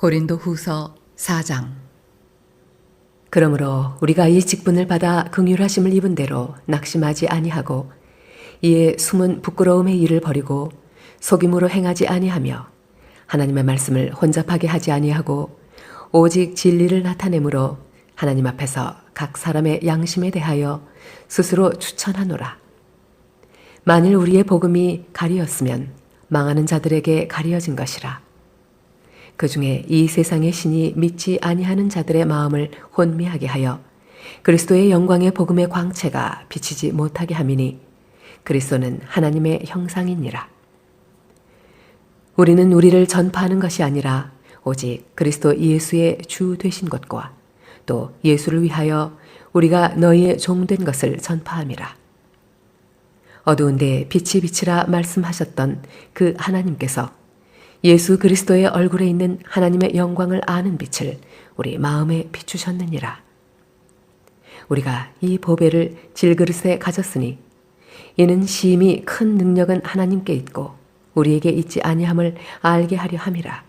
고린도 후서 4장. 그러므로 우리가 이 직분을 받아 긍휼하심을 입은 대로 낙심하지 아니하고 이에 숨은 부끄러움의 일을 버리고 속임으로 행하지 아니하며 하나님의 말씀을 혼잡하게 하지 아니하고 오직 진리를 나타내므로 하나님 앞에서 각 사람의 양심에 대하여 스스로 추천하노라. 만일 우리의 복음이 가리었으면 망하는 자들에게 가리어진 것이라. 그 중에 이 세상의 신이 믿지 아니하는 자들의 마음을 혼미하게 하여 그리스도의 영광의 복음의 광채가 비치지 못하게 함이니 그리스도는 하나님의 형상이니라. 우리는 우리를 전파하는 것이 아니라 오직 그리스도 예수의 주 되신 것과 또 예수를 위하여 우리가 너희의 종된 것을 전파함이라. 어두운데 빛이 비치라 말씀하셨던 그 하나님께서 예수 그리스도의 얼굴에 있는 하나님의 영광을 아는 빛을 우리 마음에 비추셨느니라. 우리가 이 보배를 질그릇에 가졌으니 이는 심히 큰 능력은 하나님께 있고 우리에게 있지 아니함을 알게 하려 함이라.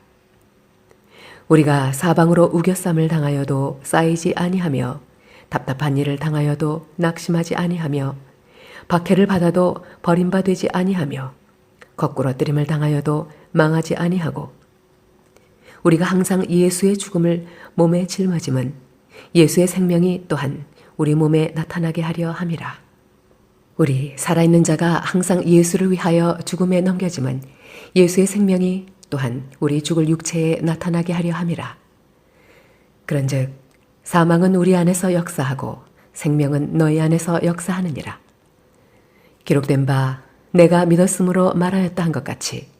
우리가 사방으로 우겨쌈을 당하여도 쌓이지 아니하며 답답한 일을 당하여도 낙심하지 아니하며 박해를 받아도 버림받지 아니하며 거꾸러뜨림을 당하여도 망하지 아니하고 우리가 항상 예수의 죽음을 몸에 짊어짐은 예수의 생명이 또한 우리 몸에 나타나게 하려 함이라. 우리 살아있는 자가 항상 예수를 위하여 죽음에 넘겨짐은 예수의 생명이 또한 우리 죽을 육체에 나타나게 하려 함이라. 그런즉 사망은 우리 안에서 역사하고 생명은 너희 안에서 역사하느니라. 기록된 바 내가 믿었으므로 말하였다 한 것 같이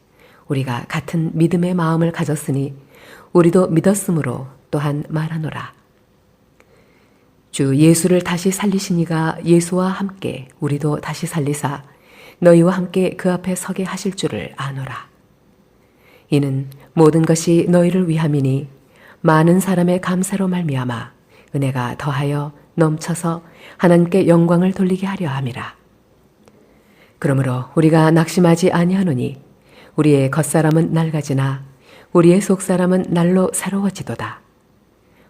우리가 같은 믿음의 마음을 가졌으니 우리도 믿었으므로 또한 말하노라. 주 예수를 다시 살리시니가 예수와 함께 우리도 다시 살리사 너희와 함께 그 앞에 서게 하실 줄을 아노라. 이는 모든 것이 너희를 위함이니 많은 사람의 감사로 말미암아 은혜가 더하여 넘쳐서 하나님께 영광을 돌리게 하려 함이라. 그러므로 우리가 낙심하지 아니하노니 우리의 겉사람은 낡아지나 우리의 속사람은 날로 새로워지도다.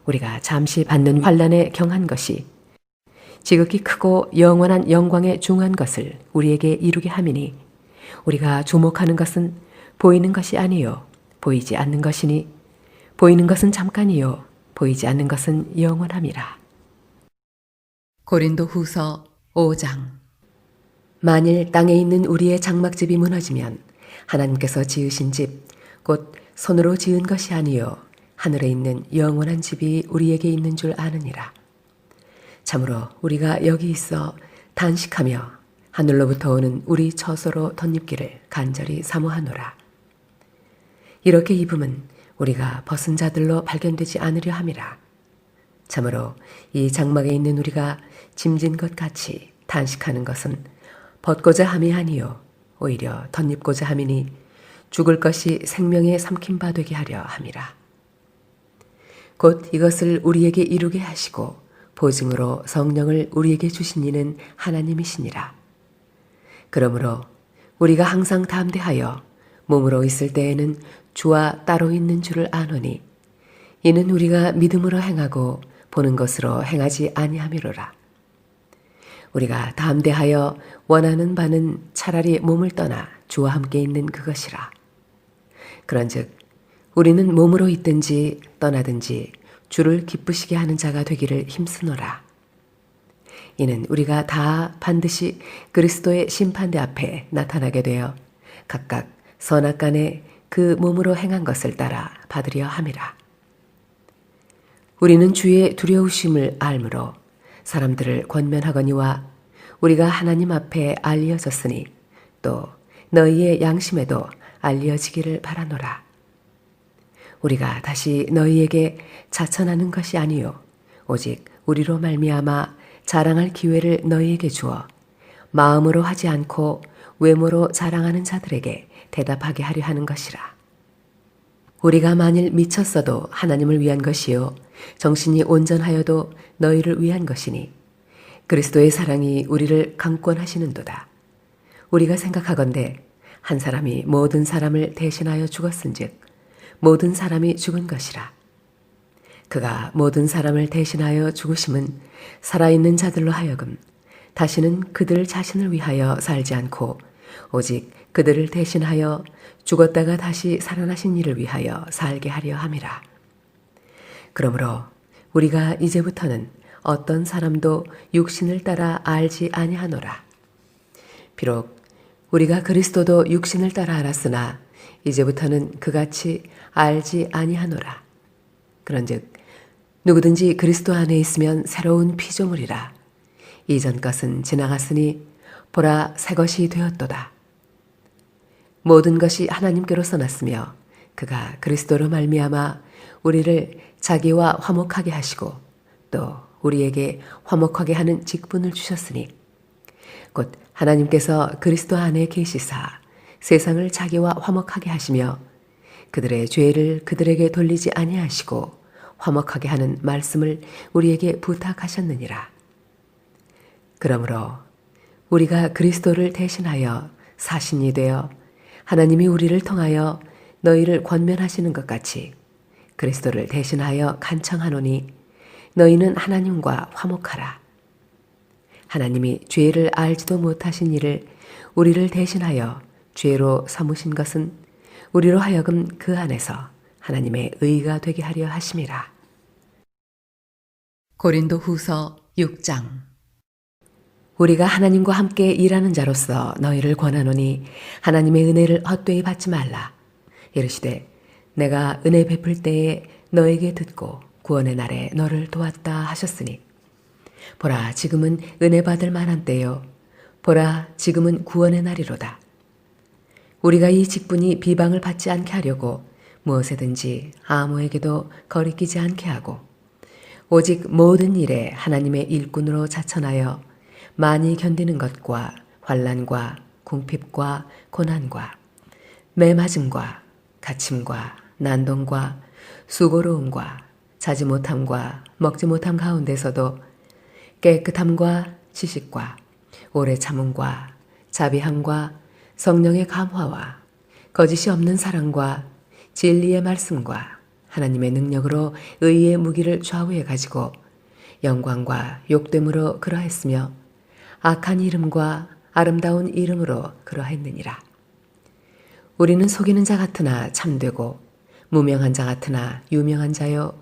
우리가 잠시 받는 환난에 경한 것이 지극히 크고 영원한 영광에 중한 것을 우리에게 이루게 함이니 우리가 주목하는 것은 보이는 것이 아니요 보이지 않는 것이니 보이는 것은 잠깐이요 보이지 않는 것은 영원함이라. 고린도 후서 5장. 만일 땅에 있는 우리의 장막집이 무너지면 하나님께서 지으신 집, 곧 손으로 지은 것이 아니요 하늘에 있는 영원한 집이 우리에게 있는 줄 아느니라. 참으로 우리가 여기 있어 단식하며 하늘로부터 오는 우리 처소로 덧입기를 간절히 사모하노라. 이렇게 입음은 우리가 벗은 자들로 발견되지 않으려 함이라. 참으로 이 장막에 있는 우리가 짐진 것 같이 단식하는 것은 벗고자 함이 아니요 오히려 덧입고자 함이니 죽을 것이 생명에 삼킨 바 되게 하려 함이라. 곧 이것을 우리에게 이루게 하시고 보증으로 성령을 우리에게 주신 이는 하나님이시니라. 그러므로 우리가 항상 담대하여 몸으로 있을 때에는 주와 따로 있는 줄을 아노니 이는 우리가 믿음으로 행하고 보는 것으로 행하지 아니함이로라. 우리가 담대하여 원하는 바는 차라리 몸을 떠나 주와 함께 있는 그것이라. 그런즉 우리는 몸으로 있든지 떠나든지 주를 기쁘시게 하는 자가 되기를 힘쓰노라. 이는 우리가 다 반드시 그리스도의 심판대 앞에 나타나게 되어 각각 선악간에 그 몸으로 행한 것을 따라 받으려 함이라. 우리는 주의 두려우심을 알므로 사람들을 권면하거니와 우리가 하나님 앞에 알려졌으니 또 너희의 양심에도 알려지기를 바라노라. 우리가 다시 너희에게 자천하는 것이 아니요 오직 우리로 말미암아 자랑할 기회를 너희에게 주어 마음으로 하지 않고 외모로 자랑하는 자들에게 대답하게 하려 하는 것이라. 우리가 만일 미쳤어도 하나님을 위한 것이요 정신이 온전하여도 너희를 위한 것이니 그리스도의 사랑이 우리를 강권하시는도다. 우리가 생각하건대 한 사람이 모든 사람을 대신하여 죽었은즉 모든 사람이 죽은 것이라. 그가 모든 사람을 대신하여 죽으심은 살아있는 자들로 하여금 다시는 그들 자신을 위하여 살지 않고 오직 그들을 대신하여 죽었다가 다시 살아나신 이를 위하여 살게 하려 함이라. 그러므로 우리가 이제부터는 어떤 사람도 육신을 따라 알지 아니하노라. 비록 우리가 그리스도도 육신을 따라 알았으나 이제부터는 그같이 알지 아니하노라. 그런즉 누구든지 그리스도 안에 있으면 새로운 피조물이라. 이전 것은 지나갔으니 보라 새 것이 되었도다. 모든 것이 하나님께로서 났으며 그가 그리스도로 말미암아 우리를 자기와 화목하게 하시고 또 우리에게 화목하게 하는 직분을 주셨으니 곧 하나님께서 그리스도 안에 계시사 세상을 자기와 화목하게 하시며 그들의 죄를 그들에게 돌리지 아니하시고 화목하게 하는 말씀을 우리에게 부탁하셨느니라. 그러므로 우리가 그리스도를 대신하여 사신이 되어 하나님이 우리를 통하여 너희를 권면하시는 것 같이 그리스도를 대신하여 간청하노니 너희는 하나님과 화목하라. 하나님이 죄를 알지도 못하신 이를 우리를 대신하여 죄로 삼으신 것은 우리로 하여금 그 안에서 하나님의 의가 되게 하려 하심이라. 고린도 후서 6장. 우리가 하나님과 함께 일하는 자로서 너희를 권하노니 하나님의 은혜를 헛되이 받지 말라. 이르시되 내가 은혜 베풀 때에 너에게 듣고 구원의 날에 너를 도왔다 하셨으니 보라 지금은 은혜 받을 만한 때요 보라 지금은 구원의 날이로다. 우리가 이 직분이 비방을 받지 않게 하려고 무엇에든지 아무에게도 거리끼지 않게 하고 오직 모든 일에 하나님의 일꾼으로 자천하여 많이 견디는 것과 환난과 궁핍과 고난과 매맞음과 갇힘과 난동과 수고로움과 자지 못함과 먹지 못함 가운데서도 깨끗함과 지식과 오래 참음과 자비함과 성령의 감화와 거짓이 없는 사랑과 진리의 말씀과 하나님의 능력으로 의의 무기를 좌우해 가지고 영광과 욕됨으로 그러했으며 악한 이름과 아름다운 이름으로 그러했느니라. 우리는 속이는 자 같으나 참되고 무명한 자 같으나 유명한 자요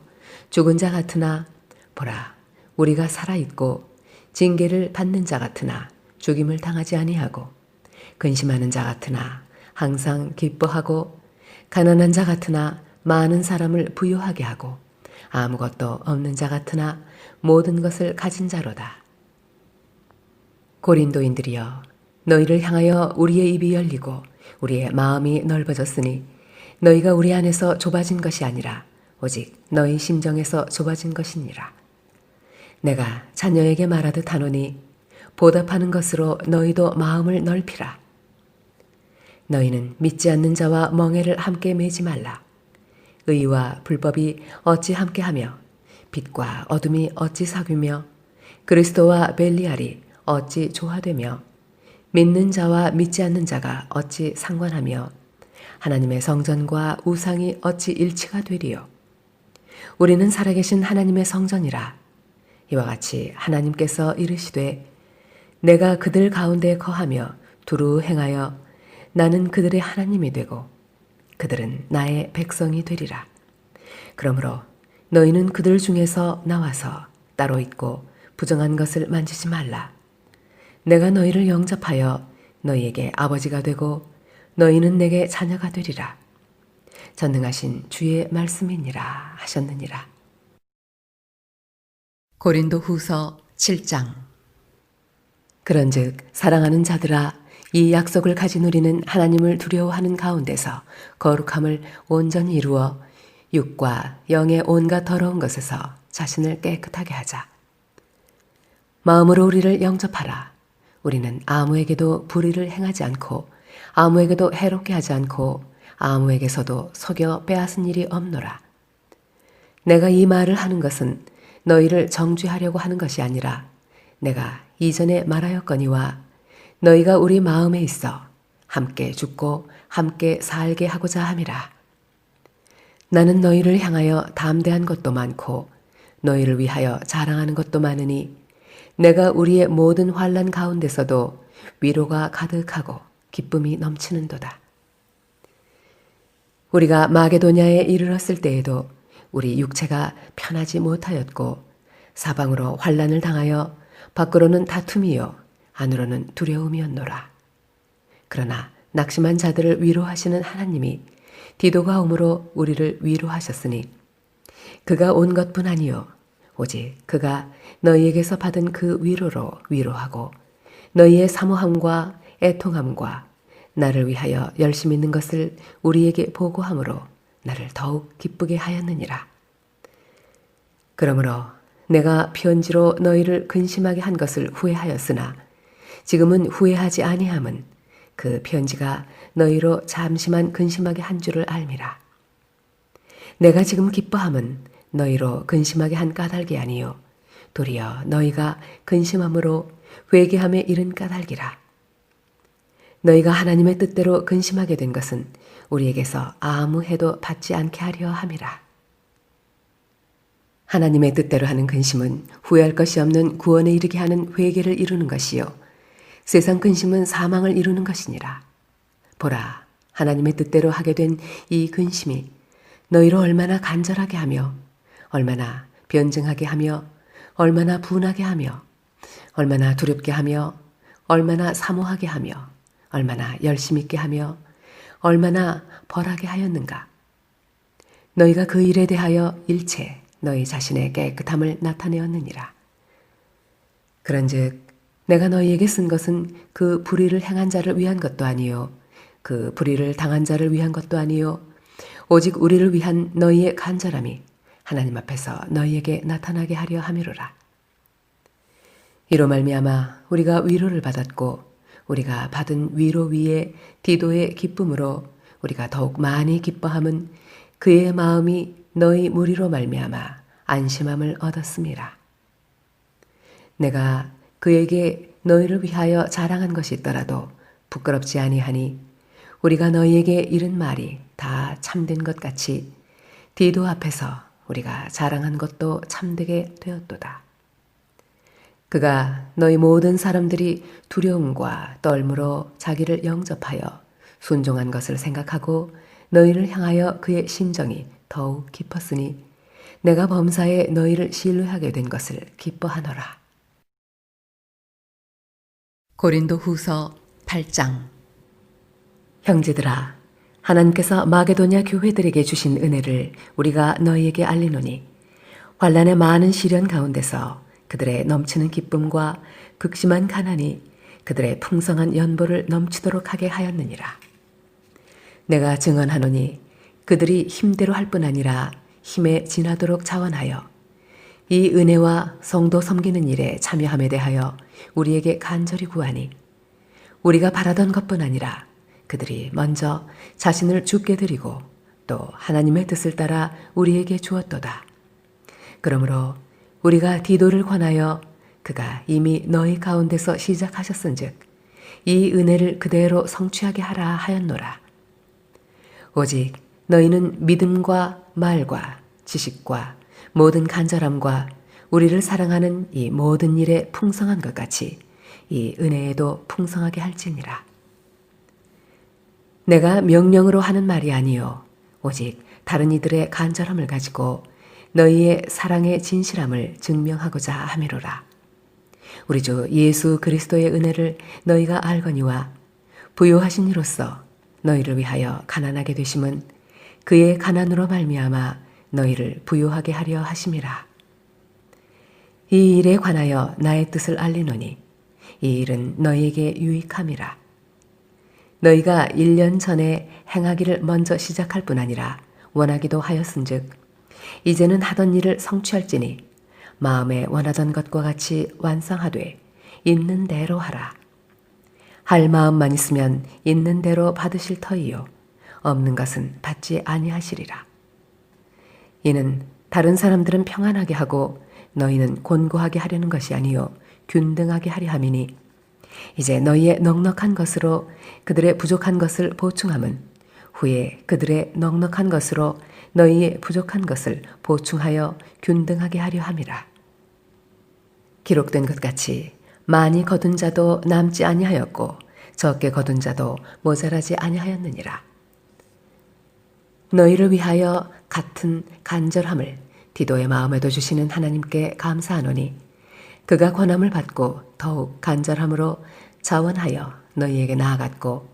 죽은 자 같으나 보라 우리가 살아있고 징계를 받는 자 같으나 죽임을 당하지 아니하고 근심하는 자 같으나 항상 기뻐하고 가난한 자 같으나 많은 사람을 부유하게 하고 아무것도 없는 자 같으나 모든 것을 가진 자로다. 고린도인들이여 너희를 향하여 우리의 입이 열리고 우리의 마음이 넓어졌으니 너희가 우리 안에서 좁아진 것이 아니라 오직 너희 심정에서 좁아진 것이니라. 내가 자녀에게 말하듯 하노니 보답하는 것으로 너희도 마음을 넓히라. 너희는 믿지 않는 자와 멍에를 함께 매지 말라. 의와 불법이 어찌 함께하며 빛과 어둠이 어찌 사귀며 그리스도와 벨리알이 어찌 조화되며 믿는 자와 믿지 않는 자가 어찌 상관하며 하나님의 성전과 우상이 어찌 일치가 되리요. 우리는 살아계신 하나님의 성전이라. 이와 같이 하나님께서 이르시되 내가 그들 가운데 거하며 두루 행하여 나는 그들의 하나님이 되고 그들은 나의 백성이 되리라. 그러므로 너희는 그들 중에서 나와서 따로 있고 부정한 것을 만지지 말라. 내가 너희를 영접하여 너희에게 아버지가 되고 너희는 내게 자녀가 되리라. 전능하신 주의 말씀이니라 하셨느니라. 고린도 후서 7장. 그런즉 사랑하는 자들아 이 약속을 가진 우리는 하나님을 두려워하는 가운데서 거룩함을 온전히 이루어 육과 영의 온갖 더러운 것에서 자신을 깨끗하게 하자. 마음으로 우리를 영접하라. 우리는 아무에게도 불의를 행하지 않고 아무에게도 해롭게 하지 않고 아무에게서도 속여 빼앗은 일이 없노라. 내가 이 말을 하는 것은 너희를 정죄하려고 하는 것이 아니라 내가 이전에 말하였거니와 너희가 우리 마음에 있어 함께 죽고 함께 살게 하고자 함이라. 나는 너희를 향하여 담대한 것도 많고 너희를 위하여 자랑하는 것도 많으니 내가 우리의 모든 환난 가운데서도 위로가 가득하고 기쁨이 넘치는도다. 우리가 마게도냐에 이르렀을 때에도 우리 육체가 편하지 못하였고 사방으로 환난을 당하여 밖으로는 다툼이요 안으로는 두려움이었노라. 그러나 낙심한 자들을 위로하시는 하나님이 디도가 오므로 우리를 위로하셨으니 그가 온 것뿐 아니요 오직 그가 너희에게서 받은 그 위로로 위로하고 너희의 사모함과 애통함과 나를 위하여 열심 있는 것을 우리에게 보고함으로 나를 더욱 기쁘게 하였느니라. 그러므로 내가 편지로 너희를 근심하게 한 것을 후회하였으나 지금은 후회하지 아니함은 그 편지가 너희로 잠시만 근심하게 한 줄을 알미라. 내가 지금 기뻐함은 너희로 근심하게 한 까닭이 아니요 도리어 너희가 근심함으로 회개함에 이른 까닭이라. 너희가 하나님의 뜻대로 근심하게 된 것은 우리에게서 아무 해도 받지 않게 하려 함이라. 하나님의 뜻대로 하는 근심은 후회할 것이 없는 구원에 이르게 하는 회개를 이루는 것이요 세상 근심은 사망을 이루는 것이니라. 보라, 하나님의 뜻대로 하게 된 이 근심이 너희로 얼마나 간절하게 하며 얼마나 변증하게 하며 얼마나 분하게 하며 얼마나 두렵게 하며 얼마나 사모하게 하며 얼마나 열심 있게 하며 얼마나 벌하게 하였는가. 너희가 그 일에 대하여 일체 너희 자신의 깨끗함을 나타내었느니라. 그런즉 내가 너희에게 쓴 것은 그 불의를 행한 자를 위한 것도 아니요 그 불의를 당한 자를 위한 것도 아니요 오직 우리를 위한 너희의 간절함이 하나님 앞에서 너희에게 나타나게 하려 함이로라. 이로 말미암아 우리가 위로를 받았고 우리가 받은 위로 위에 디도의 기쁨으로 우리가 더욱 많이 기뻐함은 그의 마음이 너희 무리로 말미암아 안심함을 얻었음이라. 내가 그에게 너희를 위하여 자랑한 것이 있더라도 부끄럽지 아니하니 우리가 너희에게 이른 말이 다 참된 것 같이 디도 앞에서 우리가 자랑한 것도 참되게 되었도다. 그가 너희 모든 사람들이 두려움과 떨므로 자기를 영접하여 순종한 것을 생각하고 너희를 향하여 그의 심정이 더욱 깊었으니 내가 범사에 너희를 신뢰하게 된 것을 기뻐하노라. 고린도 후서 8장. 형제들아, 하나님께서 마게도냐 교회들에게 주신 은혜를 우리가 너희에게 알리노니 환난의 많은 시련 가운데서 그들의 넘치는 기쁨과 극심한 가난이 그들의 풍성한 연보를 넘치도록 하게 하였느니라. 내가 증언하노니 그들이 힘대로 할 뿐 아니라 힘에 지나도록 자원하여 이 은혜와 성도 섬기는 일에 참여함에 대하여 우리에게 간절히 구하니 우리가 바라던 것뿐 아니라 그들이 먼저 자신을 주께 드리고 또 하나님의 뜻을 따라 우리에게 주었도다. 그러므로 우리가 디도를 권하여 그가 이미 너희 가운데서 시작하셨은즉 이 은혜를 그대로 성취하게 하라 하였노라. 오직 너희는 믿음과 말과 지식과 모든 간절함과 우리를 사랑하는 이 모든 일에 풍성한 것 같이 이 은혜에도 풍성하게 할지니라. 내가 명령으로 하는 말이 아니요 오직 다른 이들의 간절함을 가지고 너희의 사랑의 진실함을 증명하고자 함이로라. 우리 주 예수 그리스도의 은혜를 너희가 알거니와 부요하신 이로써 너희를 위하여 가난하게 되심은 그의 가난으로 말미암아 너희를 부요하게 하려 하심이라. 이 일에 관하여 나의 뜻을 알리노니 이 일은 너희에게 유익함이라. 너희가 1년 전에 행하기를 먼저 시작할 뿐 아니라 원하기도 하였은즉 이제는 하던 일을 성취할지니 마음에 원하던 것과 같이 완성하되 있는 대로 하라. 할 마음만 있으면 있는 대로 받으실 터이요 없는 것은 받지 아니하시리라. 이는 다른 사람들은 평안하게 하고 너희는 곤고하게 하려는 것이 아니요 균등하게 하려 함이니 이제 너희의 넉넉한 것으로 그들의 부족한 것을 보충함은 후에 그들의 넉넉한 것으로 너희의 부족한 것을 보충하여 균등하게 하려 함이라. 기록된 것 같이 많이 거둔 자도 남지 아니하였고 적게 거둔 자도 모자라지 아니하였느니라. 너희를 위하여 같은 간절함을 디도의 마음에도 주시는 하나님께 감사하노니 그가 권함을 받고 더욱 간절함으로 자원하여 너희에게 나아갔고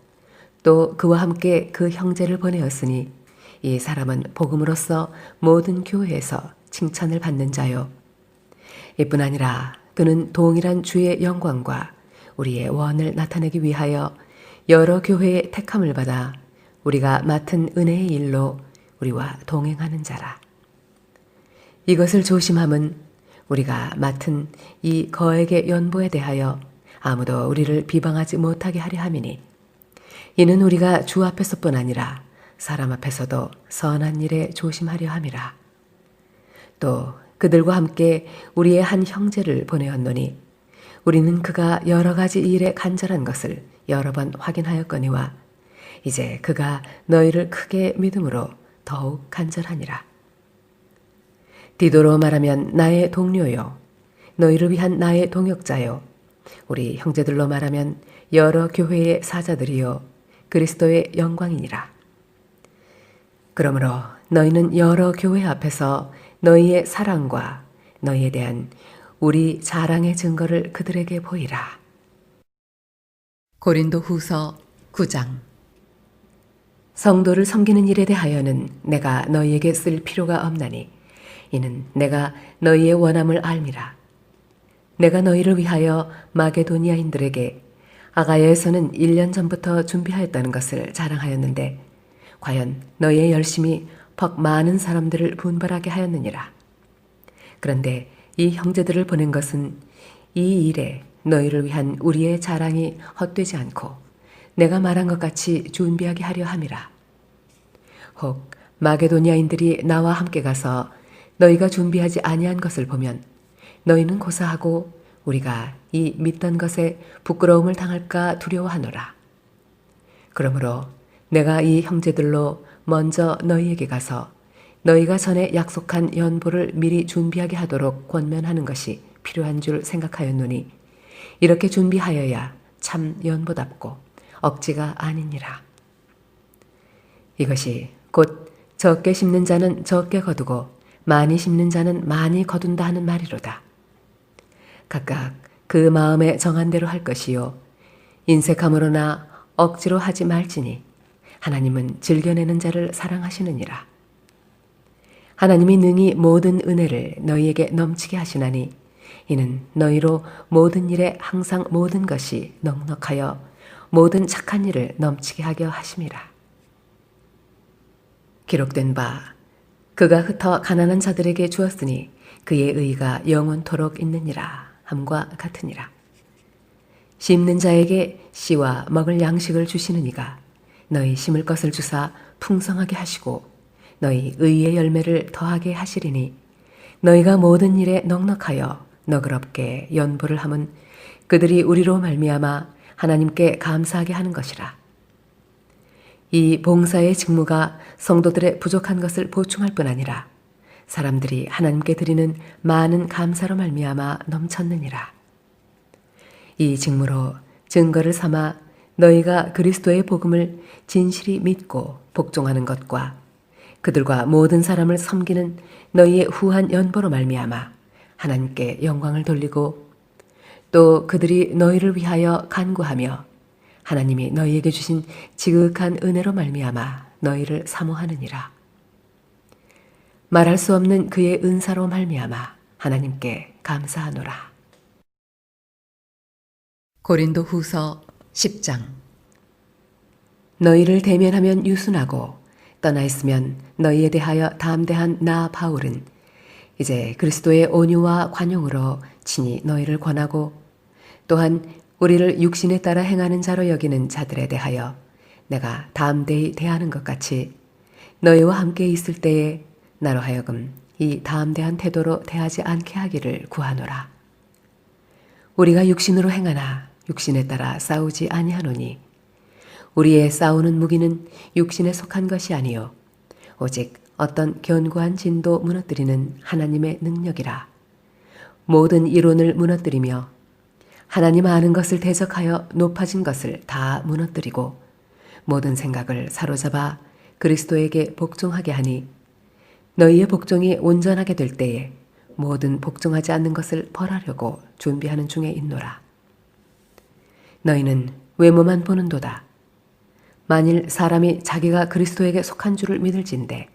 또 그와 함께 그 형제를 보내었으니 이 사람은 복음으로써 모든 교회에서 칭찬을 받는 자요. 이뿐 아니라 그는 동일한 주의 영광과 우리의 원을 나타내기 위하여 여러 교회의 택함을 받아 우리가 맡은 은혜의 일로 우리와 동행하는 자라. 이것을 조심함은 우리가 맡은 이 거액의 연보에 대하여 아무도 우리를 비방하지 못하게 하려 함이니 이는 우리가 주 앞에서뿐 아니라 사람 앞에서도 선한 일에 조심하려 함이라. 또 그들과 함께 우리의 한 형제를 보내었노니 우리는 그가 여러 가지 일에 간절한 것을 여러 번 확인하였거니와 이제 그가 너희를 크게 믿음으로 더욱 간절하니라. 디도로 말하면 나의 동료요 너희를 위한 나의 동역자요 우리 형제들로 말하면 여러 교회의 사자들이요 그리스도의 영광이니라. 그러므로 너희는 여러 교회 앞에서 너희의 사랑과 너희에 대한 우리 자랑의 증거를 그들에게 보이라. 고린도 후서 9장. 성도를 섬기는 일에 대하여는 내가 너희에게 쓸 필요가 없나니 이는 내가 너희의 원함을 알미라. 내가 너희를 위하여 마게도니아인들에게 아가야에서는 1년 전부터 준비하였다는 것을 자랑하였는데 과연 너희의 열심이 퍽 많은 사람들을 분발하게 하였느니라. 그런데 이 형제들을 보낸 것은 이 일에 너희를 위한 우리의 자랑이 헛되지 않고 내가 말한 것 같이 준비하게 하려 함이라. 혹 마게도니아인들이 나와 함께 가서 너희가 준비하지 아니한 것을 보면 너희는 고사하고 우리가 이 믿던 것에 부끄러움을 당할까 두려워하노라. 그러므로 내가 이 형제들로 먼저 너희에게 가서 너희가 전에 약속한 연보를 미리 준비하게 하도록 권면하는 것이 필요한 줄 생각하였노니 이렇게 준비하여야 참 연보답고 억지가 아니니라. 이것이 곧 적게 심는 자는 적게 거두고 많이 심는 자는 많이 거둔다 하는 말이로다. 각각 그 마음에 정한 대로 할 것이요 인색함으로나 억지로 하지 말지니 하나님은 즐겨내는 자를 사랑하시느니라. 하나님이 능히 모든 은혜를 너희에게 넘치게 하시나니 이는 너희로 모든 일에 항상 모든 것이 넉넉하여 모든 착한 일을 넘치게 하려 하심이라. 기록된 바 그가 흩어 가난한 자들에게 주었으니 그의 의가 영원토록 있느니라 함과 같으니라. 심는 자에게 씨와 먹을 양식을 주시는 이가 너희 심을 것을 주사 풍성하게 하시고 너희 의의 열매를 더하게 하시리니 너희가 모든 일에 넉넉하여 너그럽게 연보를 함은 그들이 우리로 말미암아 하나님께 감사하게 하는 것이라. 이 봉사의 직무가 성도들의 부족한 것을 보충할 뿐 아니라 사람들이 하나님께 드리는 많은 감사로 말미암아 넘쳤느니라. 이 직무로 증거를 삼아 너희가 그리스도의 복음을 진실이 믿고 복종하는 것과 그들과 모든 사람을 섬기는 너희의 후한 연보로 말미암아 하나님께 영광을 돌리고 또 그들이 너희를 위하여 간구하며 하나님이 너희에게 주신 지극한 은혜로 말미암아 너희를 사모하느니라. 말할 수 없는 그의 은사로 말미암아 하나님께 감사하노라. 고린도 후서 10장. 너희를 대면하면 유순하고 떠나 있으면 너희에 대하여 담대한 나 바울은 이제 그리스도의 온유와 관용으로 친히 너희를 권하고 또한 우리를 육신에 따라 행하는 자로 여기는 자들에 대하여 내가 담대히 대하는 것 같이 너희와 함께 있을 때에 나로 하여금 이 담대한 태도로 대하지 않게 하기를 구하노라. 우리가 육신으로 행하나 육신에 따라 싸우지 아니하노니 우리의 싸우는 무기는 육신에 속한 것이 아니요 오직 어떤 견고한 진도 무너뜨리는 하나님의 능력이라. 모든 이론을 무너뜨리며 하나님 아는 것을 대적하여 높아진 것을 다 무너뜨리고 모든 생각을 사로잡아 그리스도에게 복종하게 하니 너희의 복종이 온전하게 될 때에 모든 복종하지 않는 것을 벌하려고 준비하는 중에 있노라. 너희는 외모만 보는도다. 만일 사람이 자기가 그리스도에게 속한 줄을 믿을진대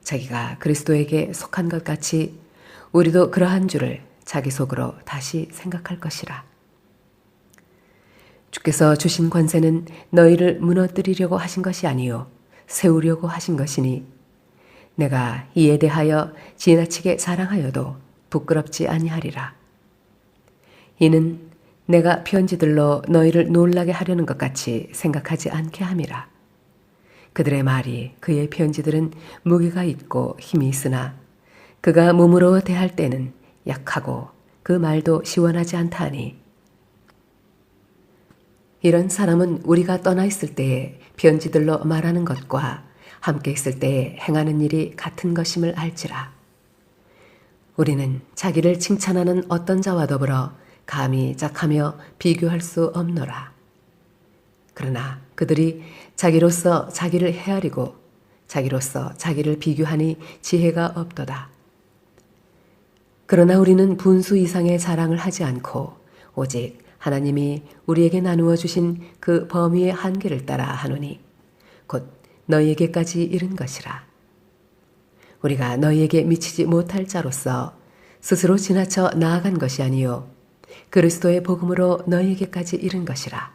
자기가 그리스도에게 속한 것 같이 우리도 그러한 줄을 자기 속으로 다시 생각할 것이라. 주께서 주신 권세는 너희를 무너뜨리려고 하신 것이 아니요 세우려고 하신 것이니 내가 이에 대하여 지나치게 자랑하여도 부끄럽지 아니하리라. 이는 내가 편지들로 너희를 놀라게 하려는 것 같이 생각하지 않게 함이라. 그들의 말이 그의 편지들은 무게가 있고 힘이 있으나 그가 몸으로 대할 때는 약하고 그 말도 시원하지 않다 하니 이런 사람은 우리가 떠나 있을 때에 편지들로 말하는 것과 함께 있을 때에 행하는 일이 같은 것임을 알지라. 우리는 자기를 칭찬하는 어떤 자와 더불어 감히 짝하며 비교할 수 없노라. 그러나 그들이 자기로서 자기를 헤아리고 자기로서 자기를 비교하니 지혜가 없도다. 그러나 우리는 분수 이상의 자랑을 하지 않고 오직 하나님이 우리에게 나누어 주신 그 범위의 한계를 따라 하노니 곧 너희에게까지 이른 것이라. 우리가 너희에게 미치지 못할 자로서 스스로 지나쳐 나아간 것이 아니요 그리스도의 복음으로 너희에게까지 이른 것이라.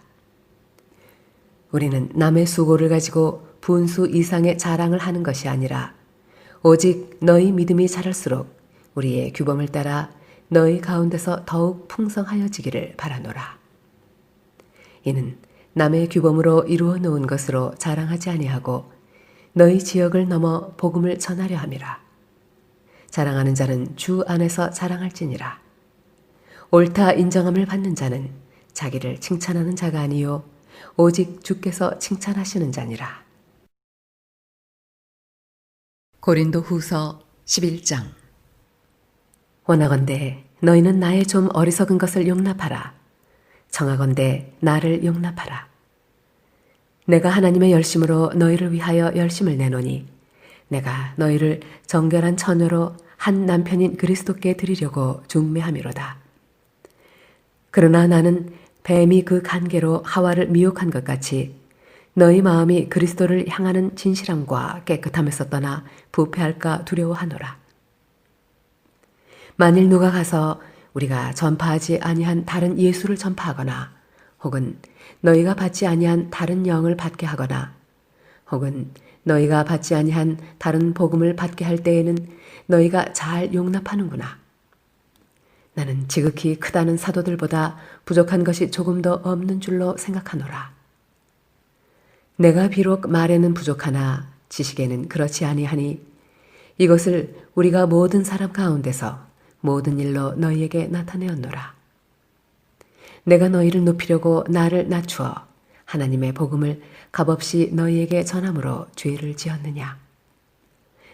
우리는 남의 수고를 가지고 분수 이상의 자랑을 하는 것이 아니라 오직 너희 믿음이 자랄수록 우리의 규범을 따라 너희 가운데서 더욱 풍성하여지기를 바라노라. 이는 남의 규범으로 이루어 놓은 것으로 자랑하지 아니하고 너희 지역을 넘어 복음을 전하려 함이라. 자랑하는 자는 주 안에서 자랑할지니라. 옳다 인정함을 받는 자는 자기를 칭찬하는 자가 아니요 오직 주께서 칭찬하시는 자니라. 고린도 후서 11장. 원하건대 너희는 나의 좀 어리석은 것을 용납하라. 청하건대 나를 용납하라. 내가 하나님의 열심으로 너희를 위하여 열심을 내노니 내가 너희를 정결한 처녀로 한 남편인 그리스도께 드리려고 중매함이로다. 그러나 나는 뱀이 그 간계로 하와를 미혹한 것 같이 너희 마음이 그리스도를 향하는 진실함과 깨끗함에서 떠나 부패할까 두려워하노라. 만일 누가 가서 우리가 전파하지 아니한 다른 예수를 전파하거나 혹은 너희가 받지 아니한 다른 영을 받게 하거나 혹은 너희가 받지 아니한 다른 복음을 받게 할 때에는 너희가 잘 용납하는구나. 나는 지극히 크다는 사도들보다 부족한 것이 조금도 없는 줄로 생각하노라. 내가 비록 말에는 부족하나 지식에는 그렇지 아니하니 이것을 우리가 모든 사람 가운데서 모든 일로 너희에게 나타내었노라. 내가 너희를 높이려고 나를 낮추어 하나님의 복음을 값없이 너희에게 전함으로 죄를 지었느냐.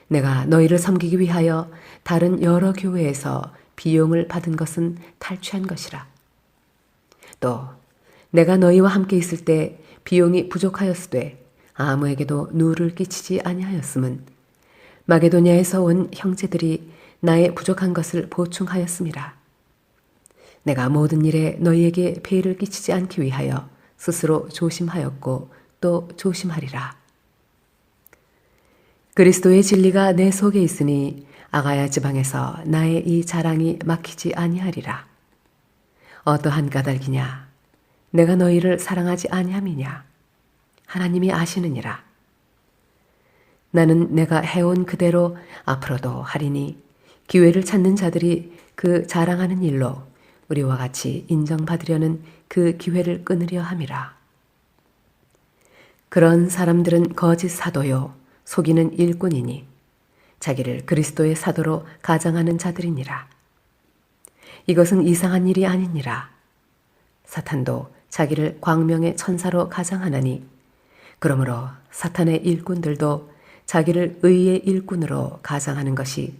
내가 너희를 섬기기 위하여 다른 여러 교회에서 비용을 받은 것은 탈취한 것이라. 또 내가 너희와 함께 있을 때 비용이 부족하였으되 아무에게도 누를 끼치지 아니하였음은 마게도냐에서 온 형제들이 나의 부족한 것을 보충하였음이라. 내가 모든 일에 너희에게 폐를 끼치지 않기 위하여 스스로 조심하였고 또 조심하리라. 그리스도의 진리가 내 속에 있으니 아가야 지방에서 나의 이 자랑이 막히지 아니하리라. 어떠한 까닭이냐? 내가 너희를 사랑하지 아니함이냐? 하나님이 아시느니라. 나는 내가 해온 그대로 앞으로도 하리니 기회를 찾는 자들이 그 자랑하는 일로 우리와 같이 인정받으려는 그 기회를 끊으려 함이라. 그런 사람들은 거짓 사도요 속이는 일꾼이니 자기를 그리스도의 사도로 가장하는 자들이니라. 이것은 이상한 일이 아니니라. 사탄도 자기를 광명의 천사로 가장하나니 그러므로 사탄의 일꾼들도 자기를 의의 일꾼으로 가장하는 것이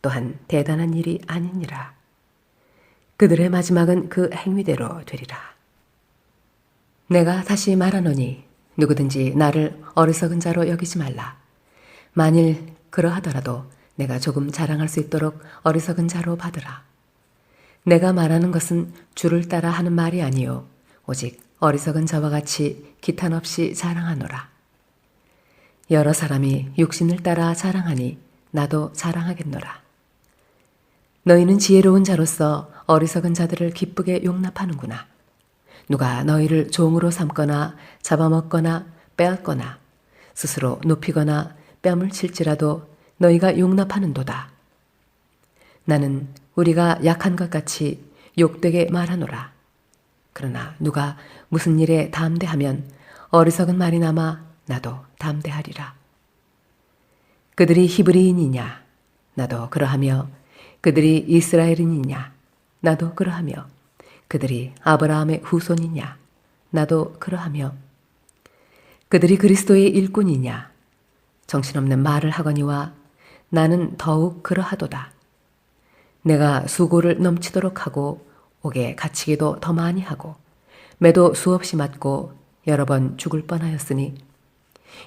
또한 대단한 일이 아니니라. 그들의 마지막은 그 행위대로 되리라. 내가 다시 말하노니 누구든지 나를 어리석은 자로 여기지 말라. 만일 그러하더라도 내가 조금 자랑할 수 있도록 어리석은 자로 받으라. 내가 말하는 것은 주를 따라 하는 말이 아니요 오직 어리석은 자와 같이 기탄 없이 자랑하노라. 여러 사람이 육신을 따라 자랑하니 나도 자랑하겠노라. 너희는 지혜로운 자로서 어리석은 자들을 기쁘게 용납하는구나. 누가 너희를 종으로 삼거나 잡아먹거나 빼앗거나 스스로 높이거나 뺨을 칠지라도 너희가 용납하는도다. 나는 우리가 약한 것 같이 욕되게 말하노라. 그러나 누가 무슨 일에 담대하면 어리석은 말이 남아 나도 담대하리라. 그들이 히브리인이냐? 나도 그러하며 그들이 이스라엘인이냐? 나도 그러하며 그들이 아브라함의 후손이냐? 나도 그러하며 그들이 그리스도의 일꾼이냐? 정신없는 말을 하거니와 나는 더욱 그러하도다. 내가 수고를 넘치도록 하고 옥에 갇히기도 더 많이 하고 매도 수없이 맞고 여러 번 죽을 뻔하였으니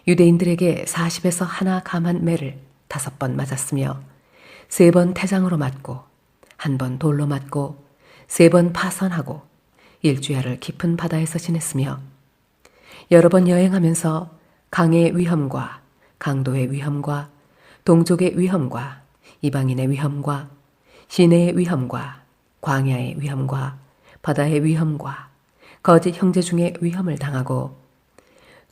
유대인들에게 40에서 하나 감한 매를 5번 맞았으며 3번 태장으로 맞고 1번 돌로 맞고 3번 파선하고 일주야를 깊은 바다에서 지냈으며 여러 번 여행하면서 강의 위험과 강도의 위험과 동족의 위험과 이방인의 위험과 시내의 위험과 광야의 위험과 바다의 위험과 거짓 형제 중에 위험을 당하고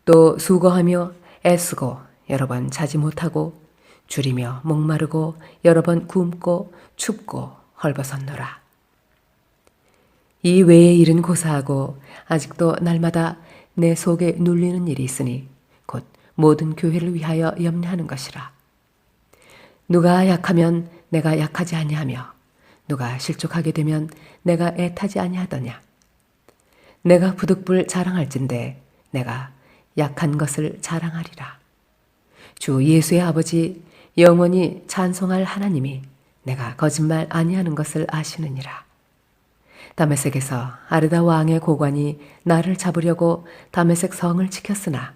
또 수고하며 애쓰고 여러 번 자지 못하고 줄이며 목마르고 여러 번 굶고 춥고 헐벗었노라. 이 외의 일은 고사하고 아직도 날마다 내 속에 눌리는 일이 있으니 곧 모든 교회를 위하여 염려하는 것이라. 누가 약하면 내가 약하지 아니하며 누가 실족하게 되면 내가 애타지 아니하더냐. 내가 부득불 자랑할진대 내가 약한 것을 자랑하리라. 주 예수의 아버지 영원히 찬송할 하나님이 내가 거짓말 아니하는 것을 아시느니라. 다메섹에서 아르다 왕의 고관이 나를 잡으려고 다메섹 성을 지켰으나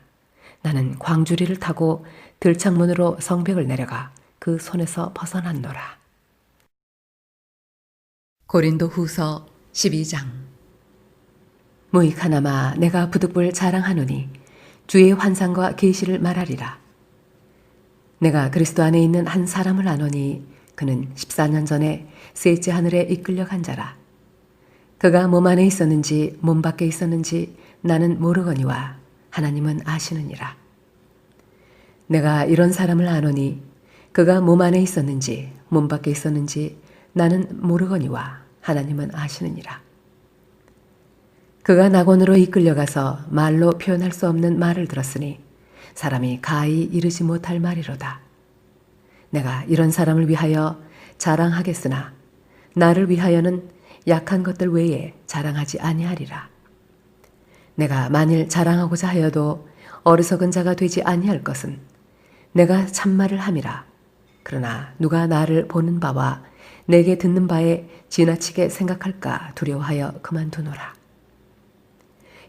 나는 광주리를 타고 들창문으로 성벽을 내려가 그 손에서 벗어났노라. 고린도 후서 12장. 무익하나마 내가 부득불 자랑하노니 주의 환상과 계시를 말하리라. 내가 그리스도 안에 있는 한 사람을 아노니 그는 14년 전에 셋째 하늘에 이끌려 간 자라. 그가 몸 안에 있었는지 몸 밖에 있었는지 나는 모르거니와 하나님은 아시느니라. 내가 이런 사람을 아노니 그가 몸 안에 있었는지 몸 밖에 있었는지 나는 모르거니와 하나님은 아시느니라. 그가 낙원으로 이끌려가서 말로 표현할 수 없는 말을 들었으니 사람이 가히 이르지 못할 말이로다. 내가 이런 사람을 위하여 자랑하겠으나 나를 위하여는 약한 것들 외에 자랑하지 아니하리라. 내가 만일 자랑하고자 하여도 어리석은 자가 되지 아니할 것은 내가 참말을 함이라. 그러나 누가 나를 보는 바와 내게 듣는 바에 지나치게 생각할까 두려워하여 그만두노라.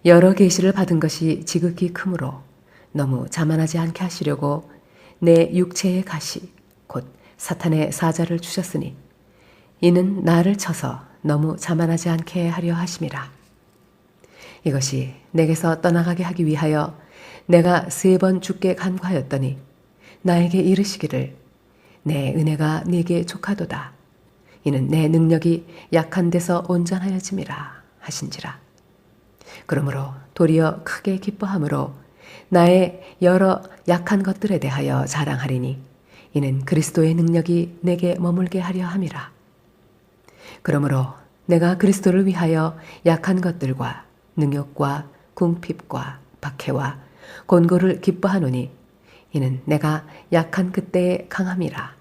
여러 계시를 받은 것이 지극히 크므로 너무 자만하지 않게 하시려고 내 육체의 가시 곧 사탄의 사자를 주셨으니 이는 나를 쳐서 너무 자만하지 않게 하려 하심이라. 이것이 내게서 떠나가게 하기 위하여 내가 3번 주께 간구하였더니 나에게 이르시기를 내 은혜가 네게 족하도다. 이는 내 능력이 약한 데서 온전하여짐이라 하신지라. 그러므로 도리어 크게 기뻐함으로 나의 여러 약한 것들에 대하여 자랑하리니 이는 그리스도의 능력이 내게 머물게 하려 함이라. 그러므로 내가 그리스도를 위하여 약한 것들과 능욕과 궁핍과 박해와 곤고를 기뻐하노니 이는 내가 약한 그때의 강함이라.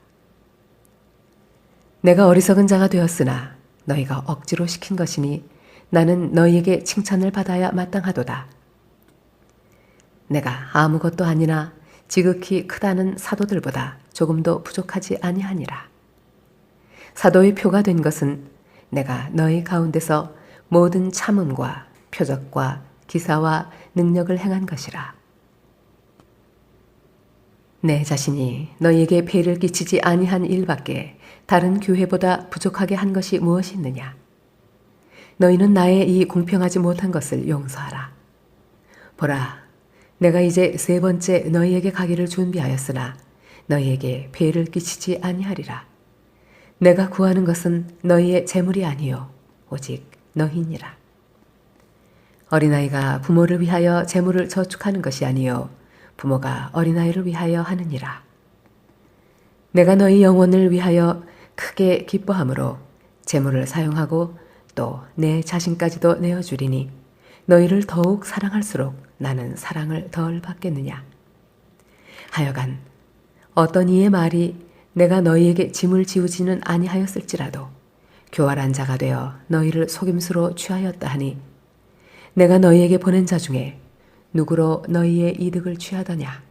내가 어리석은 자가 되었으나 너희가 억지로 시킨 것이니 나는 너희에게 칭찬을 받아야 마땅하도다. 내가 아무것도 아니나 지극히 크다는 사도들보다 조금도 부족하지 아니하니라. 사도의 표가 된 것은 내가 너희 가운데서 모든 참음과 표적과 기사와 능력을 행한 것이라. 내 자신이 너희에게 폐를 끼치지 아니한 일밖에 다른 교회보다 부족하게 한 것이 무엇이 있느냐? 너희는 나의 이 공평하지 못한 것을 용서하라. 보라, 내가 이제 세 번째 너희에게 가기를 준비하였으나 너희에게 폐를 끼치지 아니하리라. 내가 구하는 것은 너희의 재물이 아니요 오직 너희니라. 어린아이가 부모를 위하여 재물을 저축하는 것이 아니요 부모가 어린아이를 위하여 하느니라. 내가 너희 영혼을 위하여 크게 기뻐함으로 재물을 사용하고 또 내 자신까지도 내어주리니 너희를 더욱 사랑할수록 나는 사랑을 덜 받겠느냐. 하여간 어떤 이의 말이 내가 너희에게 짐을 지우지는 아니하였을지라도 교활한 자가 되어 너희를 속임수로 취하였다 하니 내가 너희에게 보낸 자 중에 누구로 너희의 이득을 취하더냐.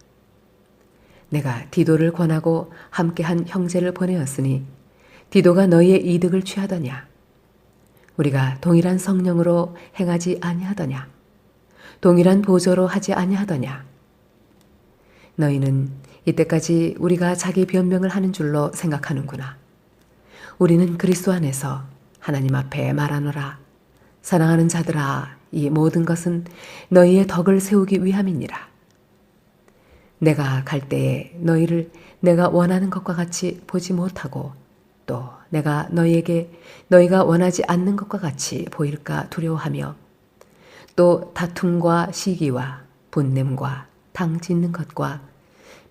내가 디도를 권하고 함께한 형제를 보내었으니 디도가 너희의 이득을 취하더냐. 우리가 동일한 성령으로 행하지 아니하더냐. 동일한 보조로 하지 아니하더냐. 너희는 이때까지 우리가 자기 변명을 하는 줄로 생각하는구나. 우리는 그리스도 안에서 하나님 앞에 말하노라. 사랑하는 자들아, 이 모든 것은 너희의 덕을 세우기 위함이니라. 내가 갈 때에 너희를 내가 원하는 것과 같이 보지 못하고 또 내가 너희에게 너희가 원하지 않는 것과 같이 보일까 두려워하며 또 다툼과 시기와 분냄과 당 짓는 것과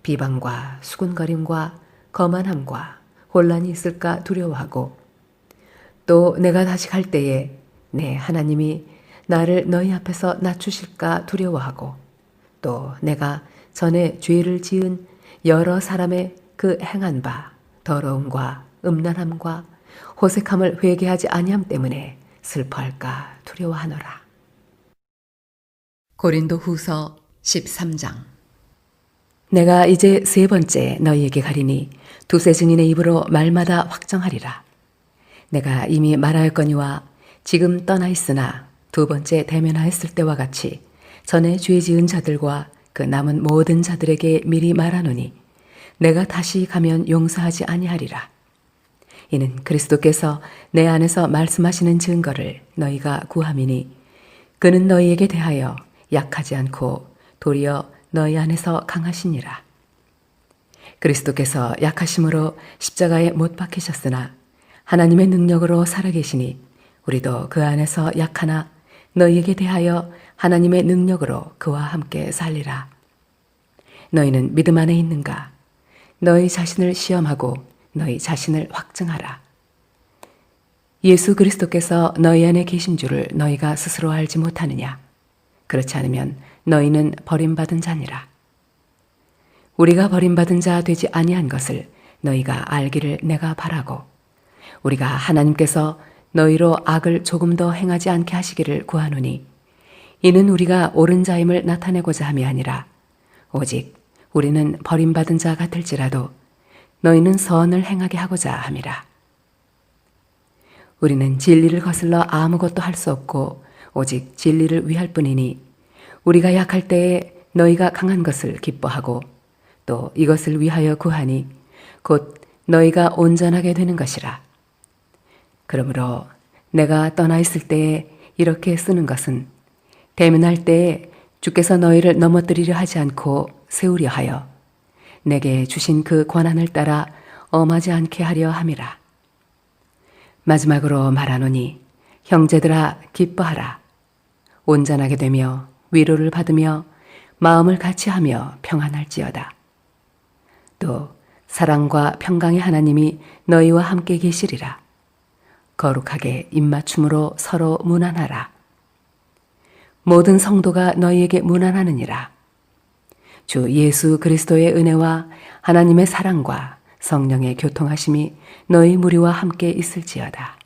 비방과 수군거림과 거만함과 혼란이 있을까 두려워하고 또 내가 다시 갈 때에 내 하나님이 나를 너희 앞에서 낮추실까 두려워하고 또 내가 전에 죄를 지은 여러 사람의 그 행한 바 더러움과 음란함과 호색함을 회개하지 아니함 때문에 슬퍼할까 두려워하노라. 고린도 후서 13장. 내가 이제 세 번째 너희에게 가리니 두세 증인의 입으로 말마다 확정하리라. 내가 이미 말하였거니와 지금 떠나 있으나 두 번째 대면하였을 때와 같이 전에 죄 지은 자들과 그 남은 모든 자들에게 미리 말하노니 내가 다시 가면 용서하지 아니하리라. 이는 그리스도께서 내 안에서 말씀하시는 증거를 너희가 구함이니 그는 너희에게 대하여 약하지 않고 도리어 너희 안에서 강하시니라. 그리스도께서 약하심으로 십자가에 못 박히셨으나 하나님의 능력으로 살아계시니 우리도 그 안에서 약하나 너희에게 대하여 하나님의 능력으로 그와 함께 살리라. 너희는 믿음 안에 있는가? 너희 자신을 시험하고 너희 자신을 확증하라. 예수 그리스도께서 너희 안에 계신 줄을 너희가 스스로 알지 못하느냐? 그렇지 않으면 너희는 버림받은 자니라. 우리가 버림받은 자 되지 아니한 것을 너희가 알기를 내가 바라고 우리가 하나님께서 너희로 악을 조금 더 행하지 않게 하시기를 구하노니 이는 우리가 옳은 자임을 나타내고자 함이 아니라 오직 우리는 버림받은 자 같을지라도 너희는 선을 행하게 하고자 함이라. 우리는 진리를 거슬러 아무것도 할 수 없고 오직 진리를 위할 뿐이니 우리가 약할 때에 너희가 강한 것을 기뻐하고 또 이것을 위하여 구하니 곧 너희가 온전하게 되는 것이라. 그러므로 내가 떠나 있을 때에 이렇게 쓰는 것은 대면할 때에 주께서 너희를 넘어뜨리려 하지 않고 세우려 하여 내게 주신 그 권한을 따라 엄하지 않게 하려 함이라. 마지막으로 말하노니 형제들아 기뻐하라. 온전하게 되며 위로를 받으며 마음을 같이하며 평안할지어다. 또 사랑과 평강의 하나님이 너희와 함께 계시리라. 거룩하게 입맞춤으로 서로 문안하라. 모든 성도가 너희에게 문안하느니라. 주 예수 그리스도의 은혜와 하나님의 사랑과 성령의 교통하심이 너희 무리와 함께 있을지어다.